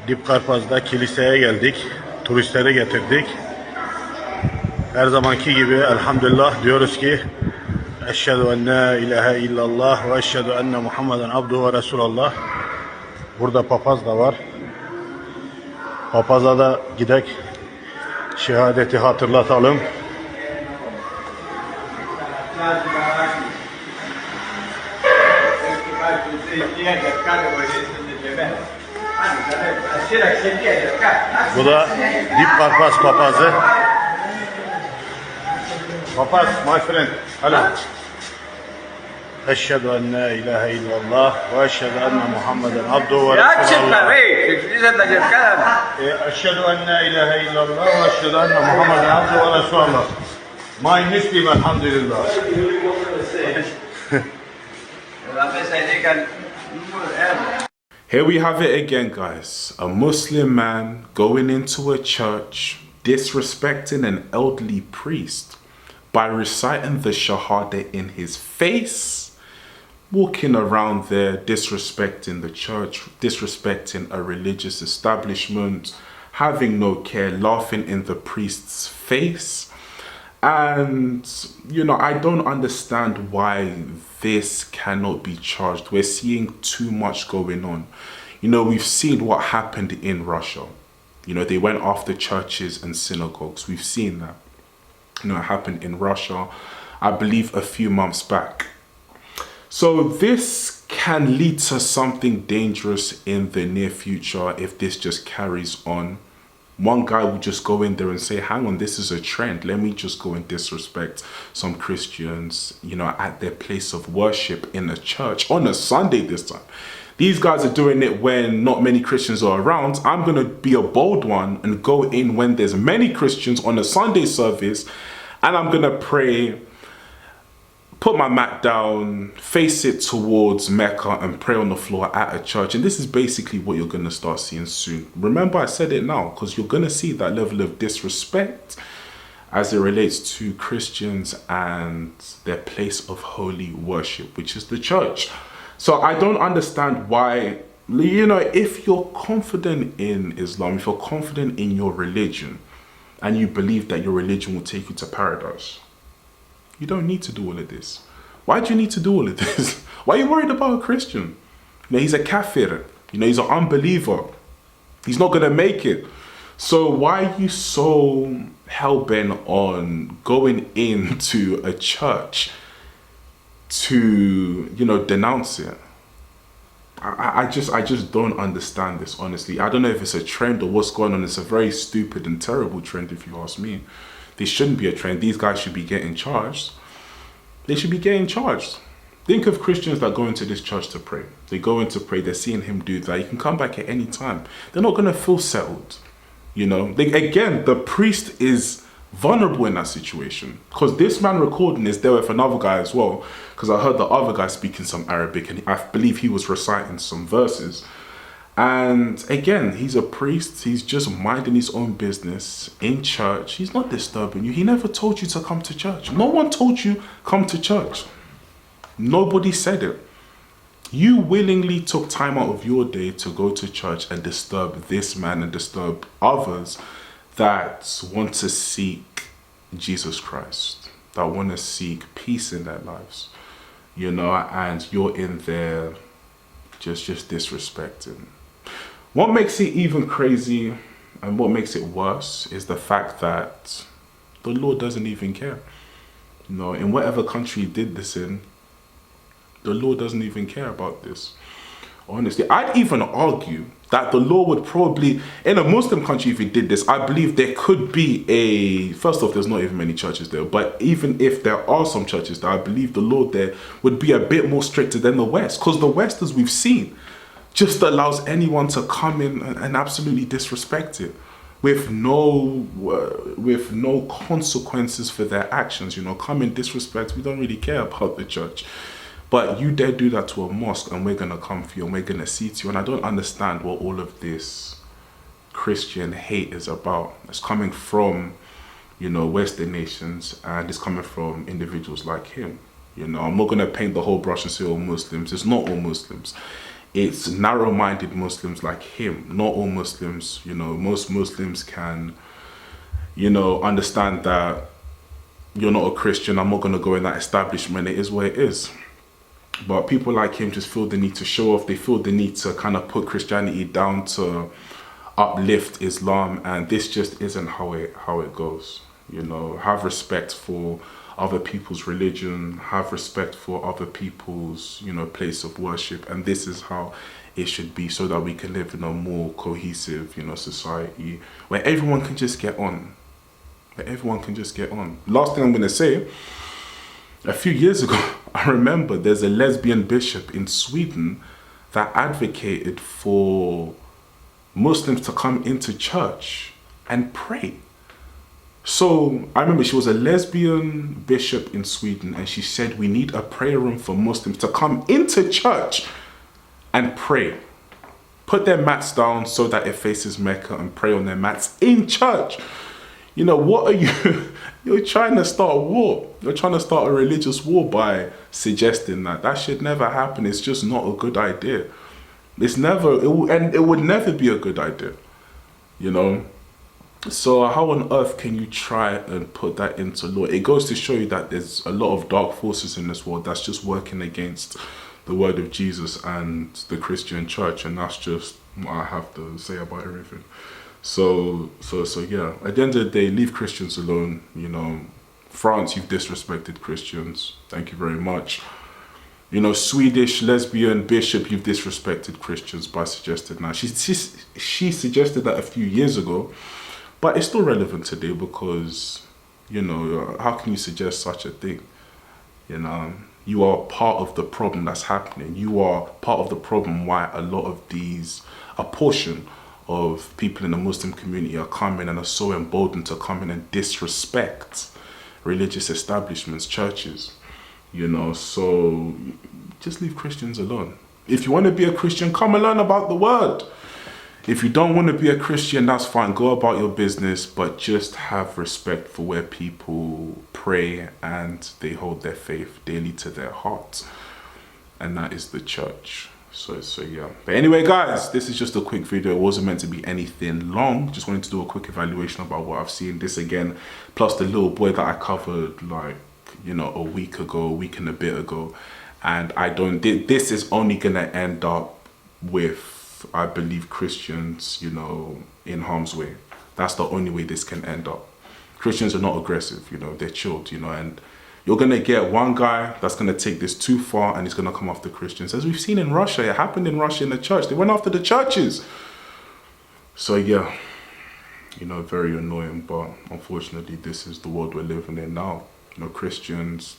Dip Karpaz'da kiliseye geldik. Turistleri getirdik. Her zamanki gibi elhamdülillah diyoruz ki Eşhedü en la ilahe illallah ve eşhedü enne Muhammeden abduhu ve resulallah. Burada papaz da var. Papaza da gidek şehadeti hatırlatalım. Bu da Dip Karpaz papazı. Papaz, my friend. Hello. Eşhedü en la ilahe illallah ve eşhedü enne Muhammeden abduhu ve resulallah. Eşhedü en la ilahe illallah ve eşhedü enne Muhammeden abduhu ve resulallah. My Muslim elhamdülillah. Here we have it again, guys. A Muslim man going into a church, disrespecting an elderly priest by reciting the Shahada in his face, walking around there, disrespecting the church, disrespecting a religious establishment, having no care, laughing in the priest's face. And, you know, I don't understand why this cannot be charged. We're seeing too much going on. You know, we've seen what happened in Russia. You know, they went after churches and synagogues. We've seen that. You know, it happened in Russia, I believe a few months back. So this can lead to something dangerous in the near future if this just carries on. One guy will just go in there and say, hang on, this is a trend. Let me just go and disrespect some Christians, you know, at their place of worship in a church on a Sunday this time. These guys are doing it when not many Christians are around. I'm going to be a bold one and go in when there's many Christians on a Sunday service, and I'm going to pray, put my mat down, face it towards Mecca and pray on the floor at a church. And this is basically what you're going to start seeing soon. Remember, I said it now, because you're going to see that level of disrespect as it relates to Christians and their place of holy worship, which is the church. So I don't understand why, you know, if you're confident in Islam, if you're confident in your religion, and you believe that your religion will take you to paradise, you don't need to do all of this. Why do you need to do all of this? Why are you worried about a Christian? You know, he's a kafir. You know, he's an unbeliever. He's not going to make it. So why are you so hell-bent on going into a church to, you know, denounce it? I just don't understand this, honestly. I don't know if it's a trend or what's going on. It's a very stupid and terrible trend, if you ask me. This shouldn't be a trend. These guys should be getting charged. They should be getting charged. Think of Christians that go into this church to pray. They go in to pray. They're seeing him do that. You can come back at any time. They're not going to feel settled. You know, again, the priest is vulnerable in that situation, because this man recording is there with another guy as well, because I heard the other guy speaking some Arabic and I believe he was reciting some verses. And again, he's a priest. He's just minding his own business in church. He's not disturbing you. He never told you to come to church. No one told you come to church. Nobody said it. You willingly took time out of your day to go to church and disturb this man and disturb others that want to seek Jesus Christ, that want to seek peace in their lives, you know, and you're in there just disrespecting. What makes it even crazy and what makes it worse is the fact that the Lord doesn't even care. You know, in whatever country he did this in, the Lord doesn't even care about this. Honestly, I'd even argue that the law would probably, in a Muslim country, if he did this, I believe there could be first off, there's not even many churches there, but even if there are some churches there, I believe the law there would be a bit more stricter than the West, because the West, as we've seen, just allows anyone to come in and absolutely disrespect it with no consequences for their actions. You know, come in disrespect, we don't really care about the church. But you dare do that to a mosque and we're going to come for you and we're going to seat you. And I don't understand what all of this Christian hate is about. It's coming from, you know, Western nations, and it's coming from individuals like him. You know, I'm not going to paint the whole brush and say all Muslims. It's not all Muslims. it's narrow-minded Muslims like him. Not all Muslims, you know, most Muslims can, you know, understand that you're not a Christian, I'm not going to go in that establishment, it is what it is. But people like him just feel the need to show off, they feel the need to kind of put Christianity down to uplift Islam, and this just isn't how it goes. You know, have respect for other people's religion, have respect for other people's, you know, place of worship, and this is how it should be, so that we can live in a more cohesive, you know, society where everyone can just get on. Where everyone can just get on. Last thing I'm going to say, a few years ago, I remember there's a lesbian bishop in Sweden that advocated for Muslims to come into church and pray. So I remember she was a lesbian bishop in Sweden, and she said we need a prayer room for Muslims to come into church and pray. Put their mats down so that it faces Mecca and pray on their mats in church. You know, what are you? You're trying to start a war. You're trying to start a religious war by suggesting that. That should never happen. It's just not a good idea. It's never, and it would never be a good idea, you know? So how on earth can you try and put that into law? It goes to show you that there's a lot of dark forces in this world that's just working against the word of Jesus and the Christian church, and that's just what I have to say about everything. So yeah, at the end of the day, leave Christians alone. You know, France, you've disrespected Christians. Thank you very much. You know, Swedish lesbian bishop, you've disrespected Christians by suggesting that. She suggested that a few years ago, but it's still relevant today because, you know, how can you suggest such a thing? You know, you are part of the problem that's happening. You are part of the problem why a lot of a portion of people in the Muslim community are coming and are so emboldened to come in and disrespect religious establishments, churches, you know. So just leave Christians alone. If you want to be a Christian, come and learn about the word. If you don't want to be a Christian, that's fine, go about your business, but just have respect for where people pray and they hold their faith daily to their heart, and that is the church. So yeah. But anyway, guys, this is just a quick video. It wasn't meant to be anything long. Just wanted to do a quick evaluation about what I've seen. This again, plus the little boy that I covered, like, you know, a week and a bit ago. And this is only gonna end up with, I believe, Christians, you know, in harm's way. That's the only way this can end up. Christians are not aggressive, you know, they're chilled, you know, and you're going to get one guy that's going to take this too far and he's going to come after Christians. As we've seen in Russia, it happened in Russia in the church. They went after the churches. So yeah, you know, very annoying, but unfortunately, this is the world we're living in now. You know, Christians,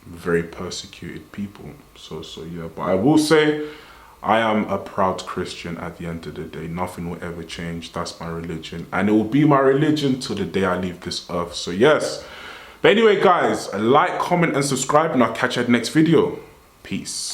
very persecuted people. So yeah, but I will say, I am a proud Christian at the end of the day. Nothing will ever change. That's my religion. And it will be my religion till the day I leave this earth. So yes. But anyway, guys, like, comment, and subscribe, and I'll catch you at the next video. Peace.